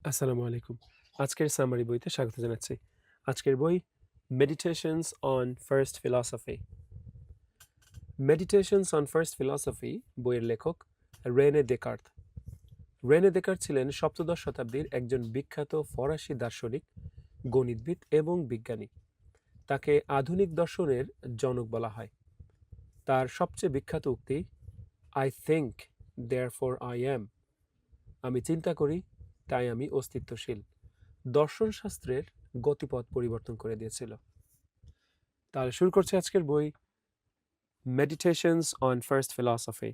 আসসালামু আলাইকুম। আজকের সামারি বইতে স্বাগত জানাচ্ছি। আজকের বই meditations on first philosophy. Meditations on first philosophy বইয়ের লেখক রেনে দেকার্ত। রেনে দেকার্ত ছিলেন সপ্তদশ শতাব্দীর একজন বিখ্যাত ফরাসি দার্শনিক, গণিতবিদ এবং বিজ্ঞানী। তাকে আধুনিক দর্শনের জনক বলা হয়। তার সবচেয়ে বিখ্যাত উক্তি I think therefore I am, আমি চিন্তা করি তাই আমি অস্তিত্বশীল, দর্শন শাস্ত্রের গতিপথ পরিবর্তন করে দিয়েছিল। তাহলে শুরু করছে আজকের বই মেডিটেশনস অন ফার্স্ট ফিলসফি।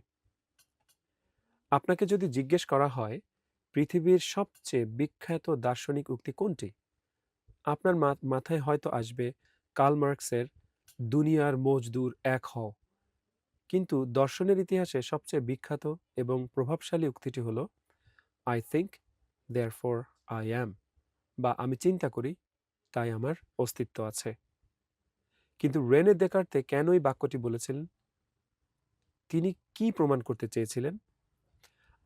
আপনাকে যদি জিজ্ঞেস করা হয় পৃথিবীর সবচেয়ে বিখ্যাত দার্শনিক উক্তি কোনটি, আপনার মাথায় হয়তো আসবে কার্ল মার্কসের দুনিয়ার মজদুর এক হও। কিন্তু দর্শনের ইতিহাসে সবচেয়ে বিখ্যাত এবং প্রভাবশালী উক্তিটি হল I think therefore I am, বা আমি চিন্তা করি তাই আমার অস্তিত্ব আছে। কিন্তু রেনে দেকার্তে কেন এই বাক্যটি বলেছিলেন? তিনি কি প্রমাণ করতে চেয়েছিলেন?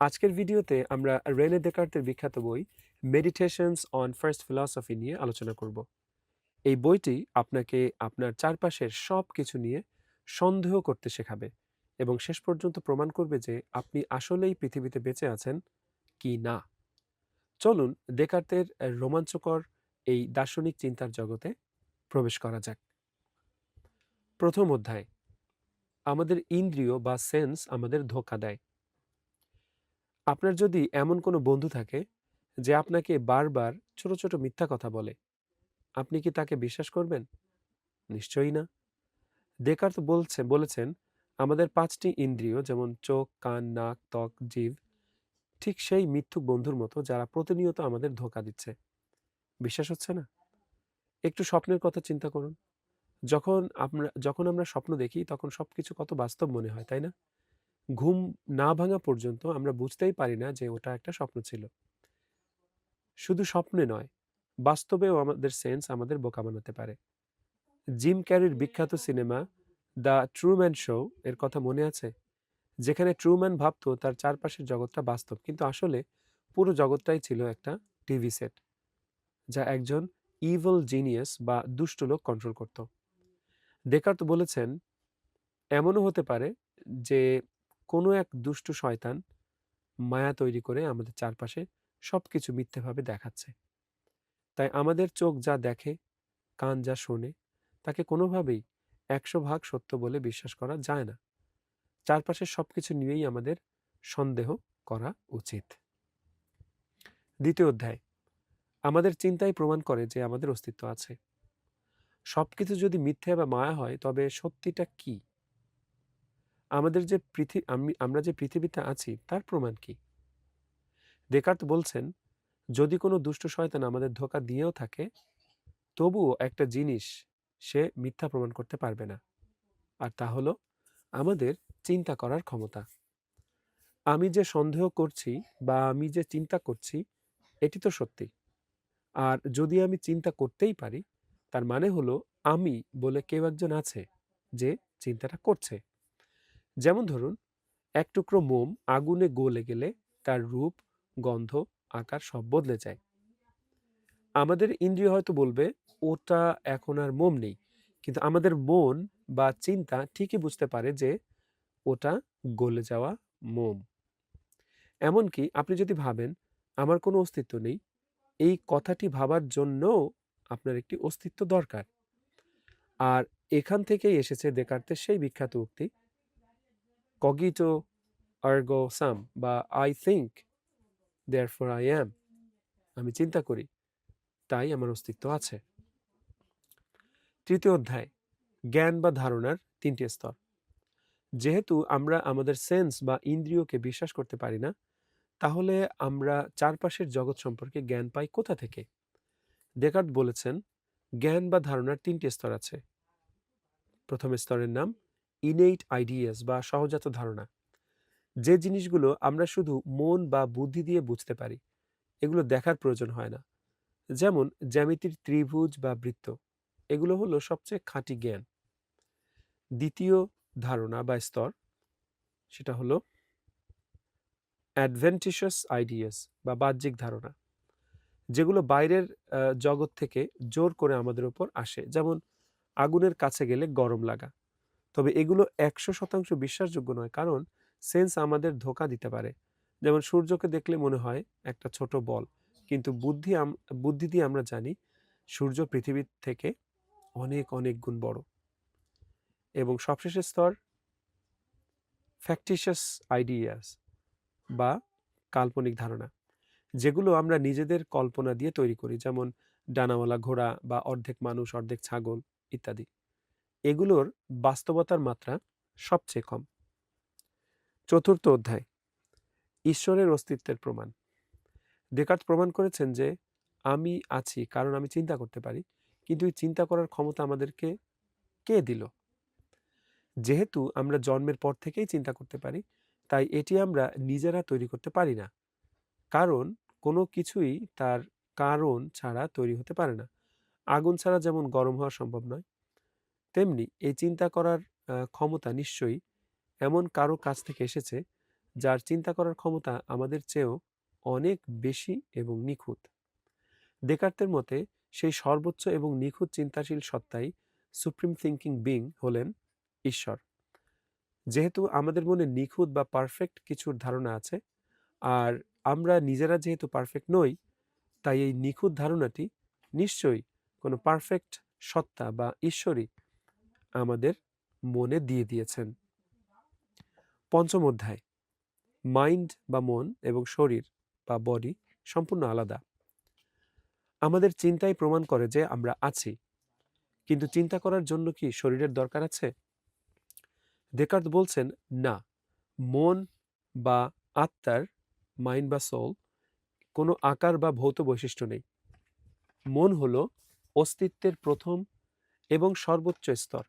আজকের ভিডিওতে আমরা রেনে দেকার্তের বিখ্যাত বই মেডিটেশনস অন ফার্স্ট ফিলসফি নিয়ে আলোচনা করব। এই বইটি আপনাকে আপনার চারপাশের সব কিছু নিয়ে সন্দেহ করতে শেখাবে এবং শেষ পর্যন্ত প্রমাণ করবে যে আপনি আসলেই পৃথিবীতে বেঁচে আছেন কি না। চলুন দেকার্তের রোমাঞ্চকর এই দার্শনিক চিন্তার জগতে প্রবেশ করা যাক। প্রথম অধ্যায়, আমাদের ইন্দ্রিয় বা সেন্স আমাদের ধোঁকা দেয়। আপনার যদি এমন কোনো বন্ধু থাকে যে আপনাকে বারবার ছোট ছোট মিথ্যা কথা বলে, আপনি কি তাকে বিশ্বাস করবেন? নিশ্চয়ই না। দেকার্ত বলেছেন আমাদের পাঁচটি ইন্দ্রিয় যেমন চোখ, কান, নাক, ত্বক, জিভ ঠিক সেই মিথ্যুক বন্ধুর মতো যারা প্রতিনিয়ত আমাদের ধোঁকা দিচ্ছে। বিশ্বাস হচ্ছে না? একটু স্বপ্নের কথা চিন্তা করুন। যখন আমরা স্বপ্ন দেখি তখন সবকিছু কত বাস্তব মনে হয়, তাই না? ঘুম না ভাঙা পর্যন্ত আমরা বুঝতেই পারি না যে ওটা একটা স্বপ্ন ছিল। শুধু স্বপ্নে নয়, বাস্তবেও আমাদের সেন্স আমাদের বোকা বানাতে পারে। জিম ক্যারির বিখ্যাত সিনেমা দ্য ট্রুম্যান শো এর কথা মনে আছে? যেখানে ট্রুম্যান ভাবতো তার চারপাশের জগৎটা বাস্তব, কিন্তু আসলে পুরো জগৎটাই ছিল একটা টিভি সেট যা একজন ইভিল জিনিয়াস বা দুষ্ট লোক কন্ট্রোল করত। দেকার্ত বলেছেন এমনও হতে পারে যে কোনো এক দুষ্টু শয়তান মায়া তৈরি করে আমাদের চারপাশে সবকিছু মিথ্যেভাবে দেখাচ্ছে। তাই আমাদের চোখ যা দেখে, কান যা শোনে, তাকে কোনোভাবেই 100% সত্য বলে বিশ্বাস করা যায় না। চারপাশের সবকিছু নিয়েই আমাদের সন্দেহ করা উচিত। দ্বিতীয় অধ্যায়, আমাদের চিন্তাই প্রমাণ করে যে আমাদের অস্তিত্ব আছে। সবকিছু যদি মিথ্যে বা মায়া হয় তবে সত্যিটা কি? আমাদের যে আমরা যে পৃথিবীতে আছি তার প্রমাণ কি? দেকার্ত বলছেন যদি কোনো দুষ্ট শয়তান আমাদের ধোঁকা দিয়েও থাকে, তবুও একটা জিনিস সে মিথ্যা প্রমাণ করতে পারবে না, আর তা হলো আমাদের চিন্তা করার ক্ষমতা। আমি যে সন্দেহ করছি বা আমি যে চিন্তা করছি এটি তো সত্যি। আর যদি আমি চিন্তা করতেই পারি, তার মানে হলো আমি বলে কেউ একজন আছে যে চিন্তাটা করছে। যেমন ধরুন, এক টুকরো মোম আগুনে গলে গেলে তার রূপ, গন্ধ, আকার সব বদলে যায়। আমাদের ইন্দ্রিয় হয়তো বলবে ওটা এখন আর মোম নেই, কিন্তু আমাদের মন বা চিন্তা ঠিকই বুঝতে পারে যে ওটা গলে যাওয়া মোম। এমনকি আপনি যদি ভাবেন আমার কোনো অস্তিত্ব নেই, এই কথাটি ভাবার জন্যও আপনার একটি অস্তিত্ব দরকার। আর এখান থেকেই এসেছে দেকার্তের সেই বিখ্যাত উক্তি কগিটো আর্গো সাম, বা I think therefore I am, আমি চিন্তা করি তাই আমার অস্তিত্ব আছে। তৃতীয় অধ্যায়, জ্ঞান বা ধারণার তিনটি স্তর। যেহেতু আমরা আমাদের সেন্স বা ইন্দ্রিয়কে বিশ্বাস করতে পারি না, তাহলে আমরা চারপাশের জগৎ সম্পর্কে জ্ঞান পাই কোথা থেকে? দেকার্ত বলেছেন জ্ঞান বা ধারণার তিনটি স্তর আছে। প্রথম স্তরের নাম ইনেট আইডিয়াস বা সহজাত ধারণা, যে জিনিসগুলো আমরা শুধু মন বা বুদ্ধি দিয়ে বুঝতে পারি, এগুলো দেখার প্রয়োজন হয় না। যেমন জ্যামিতির ত্রিভুজ বা বৃত্ত, এগুলো হলো সবচেয়ে খাঁটি জ্ঞান। দ্বিতীয় ধারণা বা স্তর, সেটা হলো অ্যাডভেন্টিশাস আইডিয়াস বা বাহ্যিক ধারণা। যেগুলো বাইরের জগৎ থেকে জোর করে আমাদের উপর আসে। যেমন আগুনের কাছে গেলে গরম লাগা। তবে এগুলো ১০০% বিশ্বাসযোগ্য নয়। কারণ সেন্স আমাদের ধোঁকা দিতে পারে। যেমন সূর্যকে দেখলে মনে হয় একটা ছোট বল। কিন্তু বুদ্ধি দিয়ে আমরা জানি সূর্য পৃথিবীর থেকে অনেক, অনেক গুণ বড়। এবং সবশেষের স্তর ফ্যাক্টিশিয়াস আইডিয়াস বা কাল্পনিক ধারণা। যেগুলো আমরা নিজেদের কল্পনা দিয়ে তৈরি করি। যেমন ডানাওয়ালা ঘোড়া বা অর্ধেক মানুষ, অর্ধেক ছাগল ইত্যাদি। এগুলোর বাস্তবতার মাত্রা সবচেয়ে কম। চতুর্থ অধ্যায়, ঈশ্বরের অস্তিত্বের প্রমাণ। ডেকার্ত প্রমাণ করেছেন যে আমি আছি কারণ আমি চিন্তা করতে পারি। কিন্তু এই চিন্তা করার ক্ষমতা আমাদেরকে কে দিল? যেহেতু আমরা জন্মের পর থেকেই চিন্তা করতে পারি, তাই এটি আমরা নিজেরা তৈরি করতে পারি না। কারণ কোনো কিছুই তার কারণ ছাড়া তৈরি হতে পারে না। আগুন ছাড়া যেমন গরম হওয়া সম্ভব নয়, তেমনি এই চিন্তা করার ক্ষমতা নিশ্চয়ই এমন কারো কাছ থেকে এসেছে, যার চিন্তা করার ক্ষমতা আমাদের চেয়েও অনেক বেশি এবং নিখুঁত। ডেকার্তের মতে সেই সর্বোচ্চ এবং নিখুঁত চিন্তাশীল সত্তাই সুপ্রিম থিংকিং বিং হলেন ঈশ্বর। যেহেতু আমাদের মনে নিখুঁত বা পারফেক্ট কিছুর ধারণা আছে, আর আমরা নিজেরা যেহেতু পারফেক্ট নই, তাই এই নিখুঁত ধারণাটি নিশ্চয়ই কোনো পারফেক্ট সত্তা বা ঈশ্বরই আমাদের মনে দিয়ে দিয়েছেন। পঞ্চম অধ্যায়, মাইন্ড বা মন এবং শরীর বা বডি সম্পূর্ণ আলাদা। আমাদের চিন্তাই প্রমাণ করে যে আমরা আছি, কিন্তু চিন্তা করার জন্য কি শরীরের দরকার আছে? ডেকার্ত বলছেন না, মন বা আত্মার, মাইন্ড বা সোল, কোনো আকার বা ভৌত বৈশিষ্ট্য নেই। মন হলো অস্তিত্বের প্রথম এবং সর্বোচ্চ স্তর,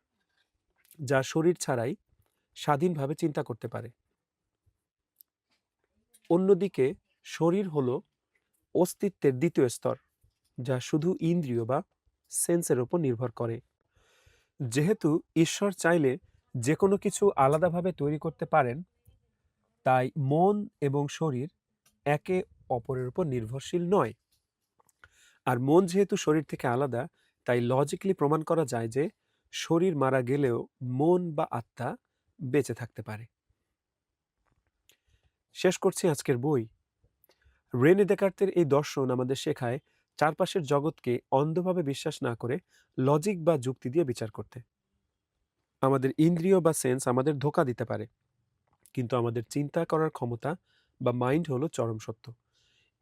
যা শরীর ছাড়াই স্বাধীনভাবে চিন্তা করতে পারে। অন্যদিকে শরীর হলো অস্তিত্বের দ্বিতীয় স্তর, যা শুধু ইন্দ্রিয় বা সেন্সের উপর নির্ভর করে। যেহেতু ঈশ্বর চাইলে যে কোনো কিছু আলাদাভাবে তৈরি করতে পারেন, তাই মন এবং শরীর একে অপরের উপর নির্ভরশীল নয়। আর মন যেহেতু শরীর থেকে আলাদা, তাই লজিক্যালি প্রমাণ করা যায় যে শরীর মারা গেলেও মন বা আত্মা বেঁচে থাকতে পারে। শেষ করছি আজকের বই। রেনে ডেকার্তের এই দর্শন আমাদের শেখায় চারপাশের জগৎকে অন্ধভাবে বিশ্বাস না করে লজিক বা যুক্তি দিয়ে বিচার করতে। আমাদের ইন্দ্রিয় বা সেন্স আমাদের ধোঁকা দিতে পারে, কিন্তু আমাদের চিন্তা করার ক্ষমতা বা মাইন্ড হলো চরম সত্য।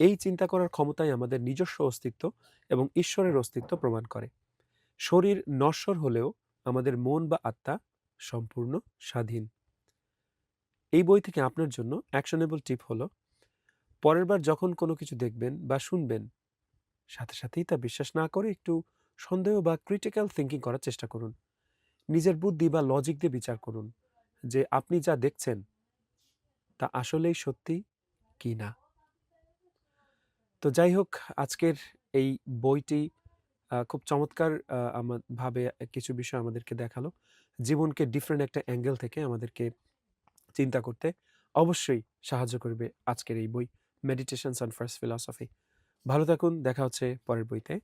এই চিন্তা করার ক্ষমতাই আমাদের নিজস্ব অস্তিত্ব এবং ঈশ্বরের অস্তিত্ব প্রমাণ করে। শরীর নশ্বর হলেও আমাদের মন বা আত্মা সম্পূর্ণ স্বাধীন। এই বই থেকে আপনার জন্য অ্যাকশনেবল টিপ হলো, পরের বার যখন কোনো কিছু দেখবেন বা শুনবেন, সাথে সাথেই তা বিশ্বাস না করে একটু সন্দেহ বা ক্রিটিক্যাল থিঙ্কিং করার চেষ্টা করুন। নিজের বুদ্ধি বা লজিক দিয়ে বিচার করুন যে আপনি যা দেখছেন তা আসলেই সত্যি কি না। তো যাই হোক, আজকের এই বইটি খুব চমৎকার ভাবে কিছু বিষয় আমাদেরকে দেখালো। জীবনকে ডিফারেন্ট একটা অ্যাঙ্গেল থেকে আমাদেরকে চিন্তা করতে অবশ্যই সাহায্য করবে আজকের এই বই, মেডিটেশনস অন ফার্স্ট ফিলসফি। ভালো থাকুন, দেখা হচ্ছে পরের বইতে।